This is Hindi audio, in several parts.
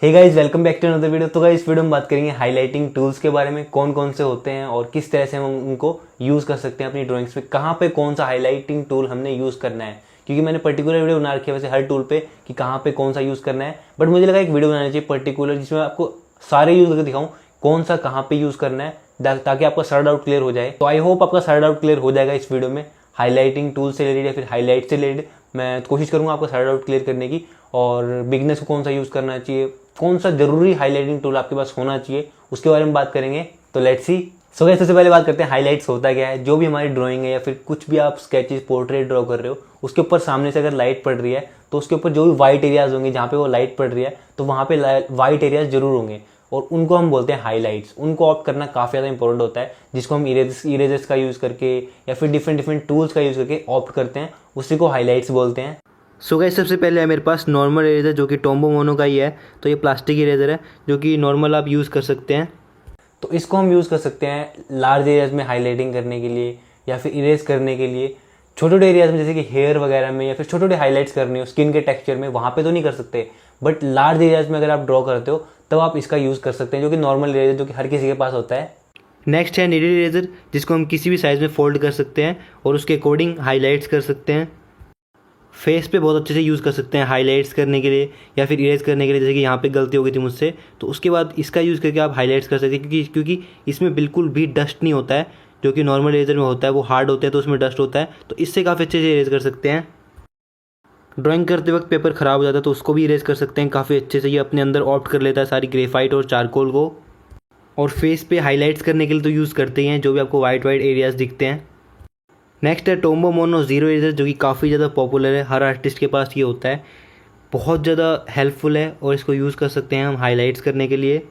Hey guys, welcome back to another video. तो गाइस, इस वीडियो में बात करेंगे हाईलाइटिंग टूल्स के बारे में, कौन कौन से होते हैं और किस तरह से हम उनको यूज़ कर सकते हैं अपनी ड्राइंग्स में, कहाँ पे कौन सा हाईलाइटिंग टूल हमने यूज़ करना है। क्योंकि मैंने पर्टिकुलर वीडियो बना रखी है वैसे हर टूल पे कि कहाँ पे कौन सा यूज़ करना है, बट मुझे लगा एक वीडियो बनाना चाहिए पर्टिकुलर जिसमें आपको सारे यूज़ करके दिखाऊँ कौन सा कहाँ पे यूज़ करना है, ताकि आपका सारा डाउट क्लियर हो जाए। तो आई होप आपका सारा डाउट क्लियर हो जाएगा इस वीडियो में। हाईलाइटिंग टूल से रिलेटेड या फिर हाईलाइट से रिलेटेड मैं कोशिश करूँगा आपका सारा डाउट क्लियर करने की, और बिगनर्स को कौन सा यूज़ करना चाहिए, कौन सा जरूरी हाईलाइटिंग टूल आपके पास होना चाहिए, उसके बारे में बात करेंगे। तो लेट्स सी। सो गाइस, सबसे पहले बात करते हैं हाईलाइट्स होता क्या है। जो भी हमारी ड्राइंग है या फिर कुछ भी आप स्केचेस पोर्ट्रेट ड्रॉ कर रहे हो, उसके ऊपर सामने से अगर लाइट पड़ रही है तो उसके ऊपर जो भी वाइट एरियाज होंगे जहाँ पे वो लाइट पड़ रही है तो वहाँ पे वाइट एरियाज जरूर होंगे, और उनको हम बोलते हैं हाईलाइट्स। उनको ऑप्ट करना काफ़ी ज़्यादा इंपॉर्टेंट होता है, जिसको हम इरेजर्स का यूज़ करके या फिर डिफरेंट टूल्स का यूज़ करके ऑप्ट करते हैं, उसी को हाईलाइट्स बोलते हैं। सो गाइस, सबसे पहले है मेरे पास नॉर्मल इरेजर जो कि टोम्बो मोनो का ही है। तो ये प्लास्टिक इरेजर है जो कि नॉर्मल आप यूज़ कर सकते हैं। तो इसको हम यूज़ कर सकते हैं लार्ज एरियाज में हाईलाइटिंग करने के लिए या फिर इरेज करने के लिए। छोटे छोटे एरियाज में जैसे कि हेयर वगैरह में या फिर छोटे छोटे हाईलाइट्स करने हो स्किन के टेक्सचर में, वहाँ पे तो नहीं कर सकते, बट लार्ज एरियाज में अगर आप ड्रॉ करते हो तब आप इसका यूज़ कर सकते हैं, जो कि नॉर्मल इरेजर जो कि हर किसी के पास होता है। नेक्स्ट है निडेड इरेजर, जिसको हम किसी भी साइज़ में फोल्ड कर सकते हैं और उसके अकॉर्डिंग हाईलाइट्स कर सकते हैं। फेस पे बहुत अच्छे से यूज़ कर सकते हैं हाईलाइट्स करने के लिए या फिर इरेज करने के लिए। जैसे कि यहाँ पे गलती हो गई थी मुझसे, तो उसके बाद इसका यूज़ करके आप हाईलाइट्स कर सकते हैं, क्योंकि इसमें बिल्कुल भी डस्ट नहीं होता है, जो कि नॉर्मल इरेजर में होता है। वो हार्ड होता है तो उसमें डस्ट होता है, तो इससे काफ़ी अच्छे से इरेज कर सकते हैं। ड्राइंग करते वक्त पेपर ख़राब हो जाता है तो उसको भी इरेज कर सकते हैं काफ़ी अच्छे से। ये अपने अंदर ऑप्ट कर लेता है सारी ग्रेफाइट और चारकोल को। और फेस पे हाईलाइट्स करने के लिए तो यूज़ करते ही हैं, जो भी आपको वाइट एरियाज़ दिखते हैं। नेक्स्ट है टोम्बो मोनो ज़ीरो इरेजर, जो कि काफ़ी ज़्यादा पॉपुलर है, हर आर्टिस्ट के पास ये होता है। बहुत ज़्यादा हेल्पफुल है और इसको यूज़ कर सकते हैं हम हाईलाइट्स करने के लिए।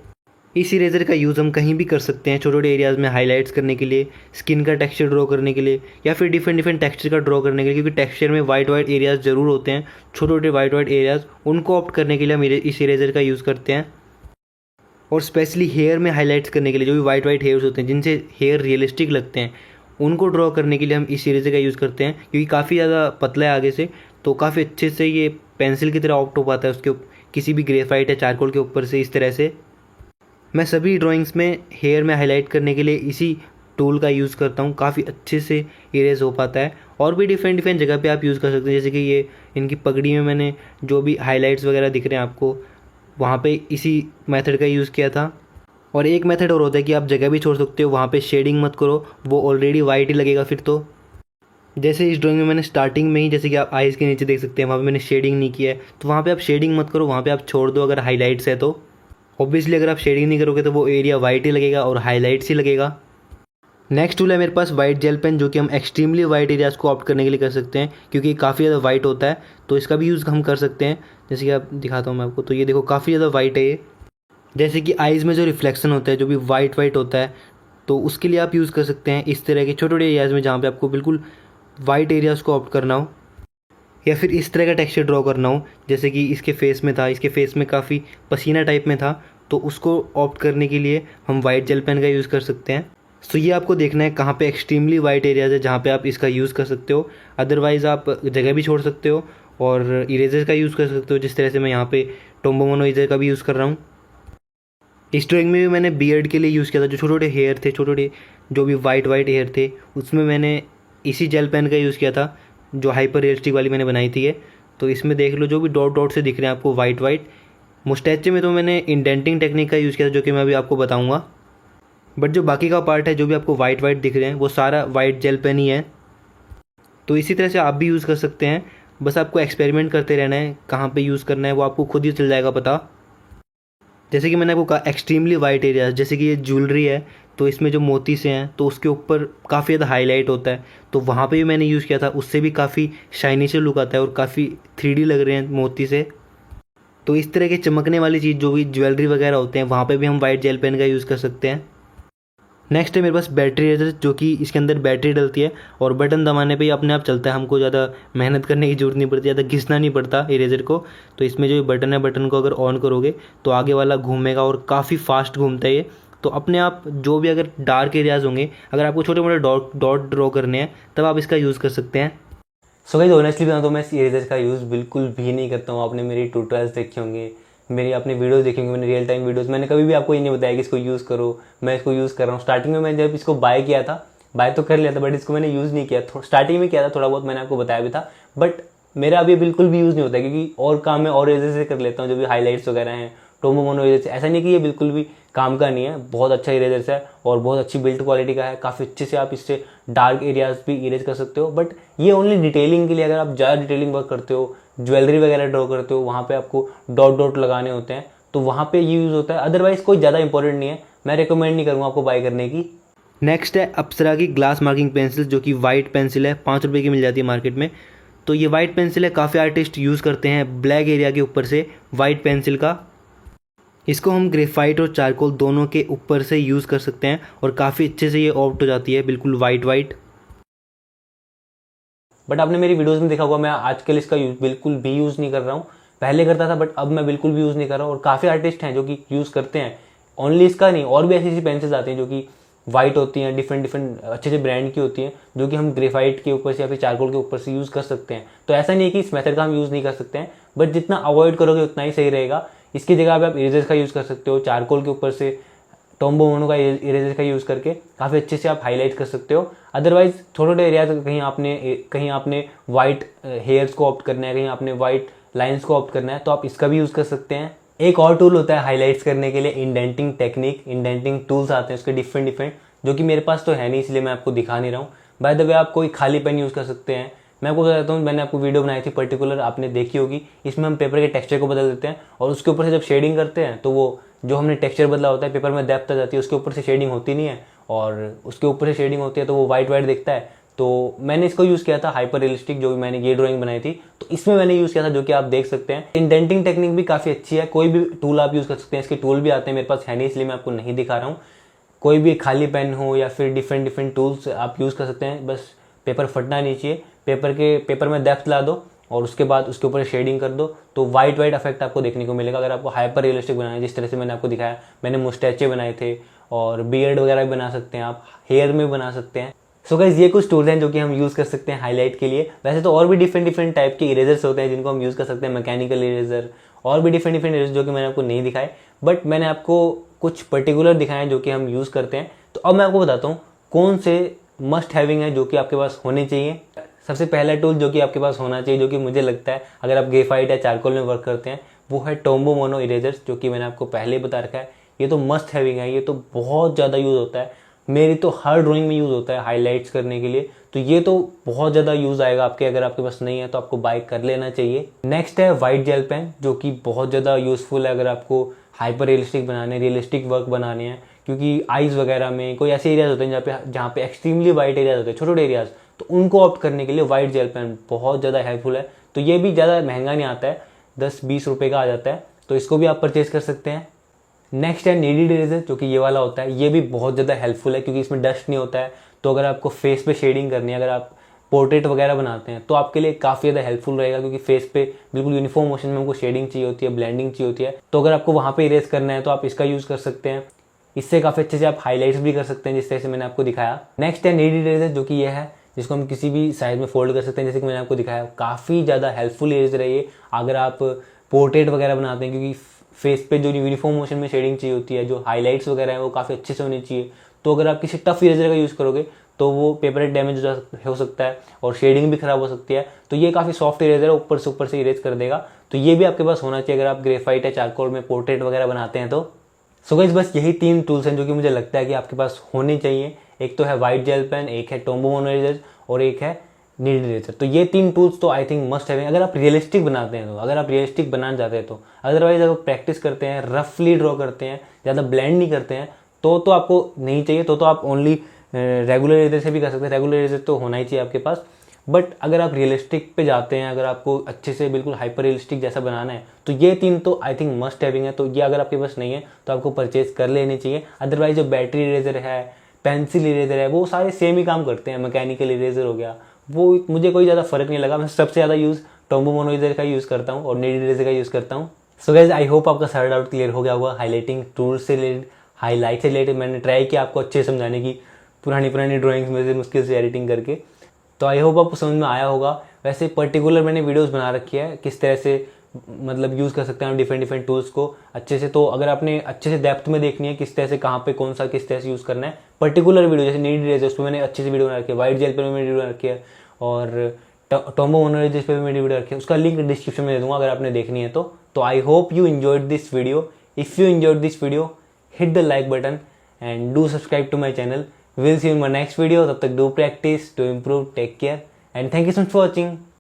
इस इरेजर का यूज़ हम कहीं भी कर सकते हैं, छोटे छोटे एरियाज़ में हाईलाइट्स करने के लिए, स्किन का टेक्सचर ड्रॉ करने के लिए या फिर डिफरेंट टेक्सचर का ड्रॉ करने के लिए। क्योंकि टेक्सचर में वाइट एरियाज़ ज़रूर होते हैं, छोटे छोटे वाइट एरियाज़, उनको ऑप्ट करने के लिए हम इस इरेजर का यूज़ करते हैं। और स्पेशली हेयर में हाईलाइट्स करने के लिए, जो भी वाइट हेयर्स होते हैं जिनसे हेयर रियलिस्टिक लगते हैं, उनको ड्रॉ करने के लिए हम इस इरेजर का यूज़ करते हैं। क्योंकि काफ़ी ज़्यादा पतला है आगे से, तो काफ़ी अच्छे से ये पेंसिल की तरह ऑप्ट हो पाता है उसके किसी भी ग्रेफाइट या चारकोल के ऊपर से। इस तरह से मैं सभी ड्राइंग्स में हेयर में हाईलाइट करने के लिए इसी टूल का यूज़ करता हूँ, काफ़ी अच्छे से इरेज हो पाता है। और भी डिफरेंट जगह पे आप यूज़ कर सकते हैं, जैसे कि ये इनकी पगड़ी में मैंने जो भी हाईलाइट्स वगैरह दिख रहे हैं आपको, वहाँ पे इसी मेथड का यूज़ किया था। और एक मेथड और होता है कि आप जगह भी छोड़ सकते हो, वहाँ पे शेडिंग मत करो, वो ऑलरेडी वाइट ही लगेगा फिर तो। जैसे इस ड्राइंग में मैंने स्टार्टिंग में ही, जैसे कि आप आइज़ के नीचे देख सकते हैं, वहाँ पे मैंने शेडिंग नहीं किया है, तो वहाँ पे आप शेडिंग मत करो, वहाँ पे आप छोड़ दो अगर हाईलाइट्स है तो। ऑब्वियसली अगर आप शेडिंग नहीं करोगे तो वो एरिया वाइट ही लगेगा और हाईलाइट्स ही लगेगा। नेक्स्ट टूल है मेरे पास वाइट जेल पेन, जो कि हम एक्सट्रीमली वाइट एरियाज़ को ऑप्ट करने के लिए कर सकते हैं, क्योंकि काफ़ी ज़्यादा वाइट होता है, तो इसका भी यूज़ हम कर सकते हैं। जैसे कि आप दिखाता हूँ मैं आपको, तो ये देखो काफ़ी ज़्यादा वाइट है ये। जैसे कि आइज़ में जो रिफ्लेक्शन होता है, जो भी वाइट होता है, तो उसके लिए आप यूज़ कर सकते हैं इस तरह के छोटे छोटे एरियाज़ में, जहाँ पे आपको बिल्कुल वाइट एरियाज़ को ऑप्ट करना हो, या फिर इस तरह का टेक्सचर ड्रॉ करना हो। जैसे कि इसके फेस में था, इसके फेस में काफ़ी पसीना टाइप में था, तो उसको ऑप्ट करने के लिए हम वाइट जेल पेन का यूज़ कर सकते हैं। सो ये आपको देखना है कहाँ पे एक्सट्रीमली वाइट एरियाज़ है जहाँ पे आप इसका यूज़ कर सकते हो। अदरवाइज़ आप जगह भी छोड़ सकते हो और इरेजर का यूज़ कर सकते हो, जिस तरह से मैं यहाँ पे टोम्बो मोनो इरेजर का भी यूज़ कर रहा हूँ। इस ड्राइंग में भी मैंने बियर्ड के लिए यूज़ किया था, जो छोटे छोटे हेयर थे, छोटे छोटे जो भी वाइट हेयर थे, उसमें मैंने इसी जेल पेन का यूज़ किया था, जो हाइपर रियलिस्टिक वाली मैंने बनाई थी ये। तो इसमें देख लो जो भी डॉट से दिख रहे हैं आपको वाइट। मुस्टैचे में तो मैंने इंडेंटिंग टेक्निक का यूज़ किया था, जो कि मैं अभी आपको बताऊँगा। बट जो बाकी का पार्ट है, जो भी आपको वाइट दिख रहे हैं, वो सारा वाइट जेल पेन ही है। तो इसी तरह से आप भी यूज़ कर सकते हैं, बस आपको एक्सपेरिमेंट करते रहना है, कहाँ पे यूज़ करना है वो आपको खुद ही चल जाएगा पता। जैसे कि मैंने आपको कहा एक्सट्रीमली वाइट एरियाज, जैसे कि ये ज्वेलरी है, तो इसमें जो मोती से हैं तो उसके ऊपर काफ़ी ज़्यादा हाईलाइट होता है, तो वहाँ पे भी मैंने यूज़ किया था, उससे भी काफ़ी शाइनी से लुक आता है और काफ़ी 3D लग रहे हैं मोती से। तो इस तरह के चमकने वाली चीज़ जो भी ज्वेलरी वगैरह होते हैं, वहाँ पे भी हम वाइट जेल पेन का यूज़ कर सकते हैं। नेक्स्ट है मेरे पास बैटरी इरेजर, जो कि इसके अंदर बैटरी डलती है और बटन दबाने पे ही अपने आप चलता है, हमको ज़्यादा मेहनत करने की ज़रूरत नहीं पड़ती, ज़्यादा घिसना नहीं पड़ता इरेजर को। तो इसमें जो बटन है, बटन को अगर ऑन करोगे तो आगे वाला घूमेगा और काफ़ी फास्ट घूमता है ये। तो अपने आप जो भी अगर डार्क एरियाज़ होंगे, अगर आपको छोटे मोटे डॉट ड्रॉ करने हैं, तब आप इसका यूज़ कर सकते हैं। सो गाइस, ऑनेस्टली बताऊँ तो मैं इस इरेजर का यूज़ बिल्कुल भी नहीं करता हूँ। आपने मेरी ट्यूटोरियल्स देखे होंगे, मेरी अपनी वीडियोस देखी होंगी, मैंने रियल टाइम वीडियोस, मैंने कभी भी आपको ये नहीं बताया कि इसको यूज़ करो, मैं इसको यूज़ कर रहा हूँ। स्टार्टिंग में मैं जब इसको बाय किया था, बाय तो कर लिया था, बट इसको मैंने यूज़ नहीं किया। स्टार्टिंग में किया था थोड़ा बहुत, मैंने आपको बताया भी था, बट मेरा अभी बिल्कुल भी यूज़ नहीं होता है, क्योंकि और काम मैं और इरेजर से कर लेता हूँ, जो भी हाईलाइट्स वगैरह हैं टोम्बो मोनो इरेजर से। ऐसा नहीं कि ये बिल्कुल भी काम का नहीं है, बहुत अच्छा इरेजर है और बहुत अच्छी बिल्ड क्वालिटी का है, काफ़ी अच्छे से आप इससे डार्क एरियाज भी इरेज कर सकते हो। बट ये ओनली डिटेलिंग के लिए, अगर आप ज़्यादा डिटेलिंग वर्क करते हो, ज्वेलरी वगैरह ड्रॉ करते हो, वहाँ पे आपको डॉट डॉट लगाने होते हैं, तो वहाँ पे ये यूज़ होता है। अदरवाइज कोई ज़्यादा इंपॉर्टेंट नहीं है, मैं रिकमेंड नहीं करूँगा आपको बाय करने की। नेक्स्ट है अप्सरा की ग्लास मार्किंग पेंसिल, जो कि वाइट पेंसिल है, 5 रुपये की मिल जाती है मार्केट में। तो ये वाइट पेंसिल है, काफ़ी आर्टिस्ट यूज़ करते हैं ब्लैक एरिया के ऊपर से वाइट पेंसिल का। इसको हम ग्रेफाइट और चारकोल दोनों के ऊपर से यूज़ कर सकते हैं और काफ़ी अच्छे से ये ऑप्ट हो जाती है, बिल्कुल वाइट वाइट। बट आपने मेरी वीडियोस में देखा होगा, मैं आजकल इसका बिल्कुल भी यूज़ नहीं कर रहा हूँ। पहले करता था, बट अब मैं बिल्कुल भी यूज़ नहीं कर रहा हूँ। और काफ़ी आर्टिस्ट हैं जो कि यूज़ करते हैं, ओनली इसका नहीं, और भी ऐसी ऐसी पेंसिल्स आती हैं जो कि वाइट होती हैं, डिफरेंट डिफरेंट अच्छे अच्छे ब्रांड की होती हैं, जो कि हम ग्रेफाइट के ऊपर से या फिर चारकोल के ऊपर से यूज़ कर सकते हैं। तो ऐसा नहीं है कि इस मेथड का हम यूज़ नहीं कर सकते हैं, बट जितना अवॉइड करोगे उतना ही सही रहेगा। इसकी जगह आप इरेजर का यूज़ कर सकते हो, चारकोल के ऊपर से टोम्बो मोनो का इरेजर का यूज़ करके काफ़ी अच्छे से आप हाईलाइट कर सकते हो। अदरवाइज छोटे छोटे एरिया, कहीं आपने वाइट हेयर्स को ऑप्ट करना है, कहीं आपने वाइट लाइंस को ऑप्ट करना है, तो आप इसका भी यूज़ कर सकते हैं। एक और टूल होता है हाईलाइट्स करने के लिए, इंडेंटिंग टेक्निक। इंडेंटिंग टूल्स आते हैं उसके डिफरेंट डिफरेंट, जो कि मेरे पास तो है नहीं, इसलिए मैं आपको दिखा नहीं रहा हूँ। बाय द वे, आप कोई खाली पेन यूज़ कर सकते हैं। मैं आपको बताता हूँ, मैंने आपको वीडियो बनाई थी पर्टिकुलर, आपने देखी होगी। इसमें हम पेपर के टेक्सचर को बदल देते हैं और उसके ऊपर से जब शेडिंग करते हैं, तो वो जो हमने टेक्सचर बदला होता है, पेपर में डेप्थ आ जाती है, उसके ऊपर से शेडिंग होती नहीं है, और उसके ऊपर से शेडिंग होती है तो वो वाइट वाइट दिखता है। तो मैंने इसको यूज़ किया था हाइपर रियलिस्टिक, जो मैंने ये ड्राइंग बनाई थी, तो इसमें मैंने यूज़ किया था, जो कि आप देख सकते हैं। इंडेंटिंग टेक्निक भी काफ़ी अच्छी है, कोई भी टूल आप यूज़ कर सकते हैं। इसके टूल भी आते हैं, मेरे पास है नहीं इसलिए मैं आपको नहीं दिखा रहा हूँ। कोई भी खाली पेन हो या फिर डिफरेंट डिफरेंट टूल्स आप यूज़ कर सकते हैं, बस पेपर फटना नहीं चाहिए। पेपर में डेप्थ ला दो और उसके बाद उसके ऊपर शेडिंग कर दो, तो वाइट वाइट इफेक्ट आपको देखने को मिलेगा। अगर आपको हाइपर रियलिस्टिक बनाना है, जिस तरह से मैंने आपको दिखाया, मैंने मुस्टैचे बनाए थे, और बियर्ड वगैरह भी बना सकते हैं आप, हेयर में भी बना सकते हैं। सो गाइस, ये कुछ टूल्स हैं जो कि हम यूज़ कर सकते हैं हाईलाइट के लिए। वैसे तो और भी डिफरेंट डिफरेंट टाइप के इरेजर्स होते हैं जिनको हम यूज़ कर सकते हैं, मैकेनिकल इरेजर, और भी डिफरेंट डिफरेंट इरेजर जो कि मैंने आपको नहीं दिखाए, बट मैंने आपको कुछ पर्टिकुलर दिखाए हैं जो कि हम यूज़ करते हैं। तो अब मैं आपको बताता हूँ कौन से मस्ट हैविंग है जो कि आपके पास होने चाहिए। सबसे पहला टूल जो कि आपके पास होना चाहिए, जो कि मुझे लगता है अगर आप ग्रेफाइट या चारकोल में वर्क करते हैं, वो है टोम्बो मोनो इरेजर्स, जो कि मैंने आपको पहले बता रखा है। ये तो मस्ट हैविंग है, ये तो बहुत ज़्यादा यूज़ होता है, मेरी तो हर ड्राइंग में यूज़ होता है हाईलाइट्स करने के लिए। तो ये तो बहुत ज़्यादा यूज़ आएगा आपके, अगर आपके पास नहीं है तो आपको बाय कर लेना चाहिए। नेक्स्ट है वाइट जेल पेन, जो कि बहुत ज़्यादा यूज़फुल है अगर आपको हाइपर रियलिस्टिक बनाने, रियलिस्टिक वर्क बनाने हैं। क्योंकि आइज़ वगैरह में कोई ऐसे एरियाज होते हैं जहाँ पे एक्सट्रीमली वाइट एरियाज होते हैं, छोटे छोटे एरियाज, तो उनको ऑप्ट करने के लिए वाइट जेल पेन बहुत ज़्यादा हेल्पफुल है। तो ये भी ज़्यादा महंगा नहीं आता है, 10-20 रुपये का आ जाता है, तो इसको भी आप परचेज कर सकते हैं। नेक्स्ट है नीडेड इरेजर, जो कि ये वाला होता है। ये भी बहुत ज़्यादा हेल्पफुल है क्योंकि इसमें डस्ट नहीं होता है। तो अगर आपको फेस पे शेडिंग करनी है, अगर आप पोर्ट्रेट वगैरह बनाते हैं, तो आपके लिए काफ़ी ज़्यादा हेल्पफुल रहेगा, क्योंकि फेस पे बिल्कुल यूनिफॉर्म मोशन में हमको शेडिंग चाहिए होती है, ब्लेंडिंग चाहिए होती है। तो अगर आपको वहाँ पे इरेज करना है तो आप इसका यूज़ कर सकते हैं। इससे काफ़ी अच्छे से आप हाईलाइट्स भी कर सकते हैं, जिस तरह से मैंने आपको दिखाया। नेक्स्ट है नीडेड इरेजर, जो कि ये है, जिसको हम किसी भी साइज में फोल्ड कर सकते हैं, जैसे कि मैंने आपको दिखाया। काफ़ी ज़्यादा हेल्पफुल इरेजर है ये, अगर आप पोर्ट्रेट वगैरह बनाते हैं, क्योंकि फेस पे जो यूनिफॉर्म मोशन में शेडिंग चाहिए होती है, जो हाईलाइट्स वगैरह है वो काफ़ी अच्छे से होनी चाहिए। तो अगर आप किसी टफ इरेजर का यूज़ करोगे तो वो पेपर डैमेज हो सकता है और शेडिंग भी खराब हो सकती है। तो ये काफ़ी सॉफ्ट इरेजर है, ऊपर से इरेज कर देगा। तो ये भी आपके पास होना चाहिए अगर आप ग्रेफाइट या चारकोल में पोर्ट्रेट वगैरह बनाते हैं तो। सो गाइस, बस यही 3 टूल्स हैं जो कि मुझे लगता है कि आपके पास होने चाहिए। एक तो है वाइट जेल पेन, एक है टोम्बो मोनो इरेजर, और एक है नीडेड इरेजर। तो ये 3 टूल्स तो आई थिंक मस्ट है अगर आप रियलिस्टिक बनाते हैं तो, अगर आप रियलिस्टिक बनाना चाहते हैं तो। अदरवाइज अगर प्रैक्टिस करते हैं, रफली ड्रॉ करते हैं, ज़्यादा ब्लेंड नहीं करते हैं, तो आपको नहीं चाहिए। तो आप ओनली रेगुलर इरेजर से भी कर सकते हैं। रेगुलर इरेजर तो होना ही चाहिए आपके पास। बट अगर आप रियलिस्टिक पे जाते हैं, अगर आपको अच्छे से बिल्कुल हाइपर रियलिस्टिक जैसा बनाना है, तो ये 3 तो आई थिंक मस्ट हैविंग है। तो ये अगर आपके पास नहीं है तो आपको परचेज कर लेनी चाहिए। अदरवाइज जो बैटरी इरेजर है, पेंसिल इरेजर है, वो सारे सेम ही काम करते हैं। मैकेनिकल इरेजर हो गया, वो मुझे कोई ज़्यादा फर्क नहीं लगा। मैं सबसे ज़्यादा यूज़ टोम्बो मोनो इरेजर का यूज़ करता हूँ और नीडेड इरेजर का यूज़ करता हूँ। सो गाइस, आई होप आपका सारा डाउट क्लियर हो गया होगा हाईलाइटिंग टूल से रिलेटेड, हाईलाइट से रिलेटेड। मैंने ट्राई किया आपको अच्छे से समझाने की, पुरानी ड्राइंग्स में से मुश्किल से एडिटिंग करके। तो आई होप आपको समझ में आया होगा। वैसे पर्टिकुलर मैंने वीडियोस बना रखी है किस तरह से मतलब यूज़ कर सकते हैं हम डिफरेंट टूल्स को अच्छे से। तो अगर आपने अच्छे से डेप्थ में देखनी है किस तरह से कहाँ पे कौन सा किस तरह से यूज़ करना है, पर्टिकुलर वीडियो जैसे नीड इरेजर उस पर मैंने अच्छे से वीडियो बना रखी है, वाइट जेल पर मैंने वीडियो बना रखी है, और टोम्बो मोनो जिस पे भी मैंने वीडियो रखी है उसका लिंक डिस्क्रिप्शन में दे दूंगा अगर आपने देखनी है तो I hope you enjoyed this video. If you enjoyed this video, hit the like button and do subscribe to my channel. We'll see you in my next video. तब तक do practice to improve. Take care and thank you so much for watching.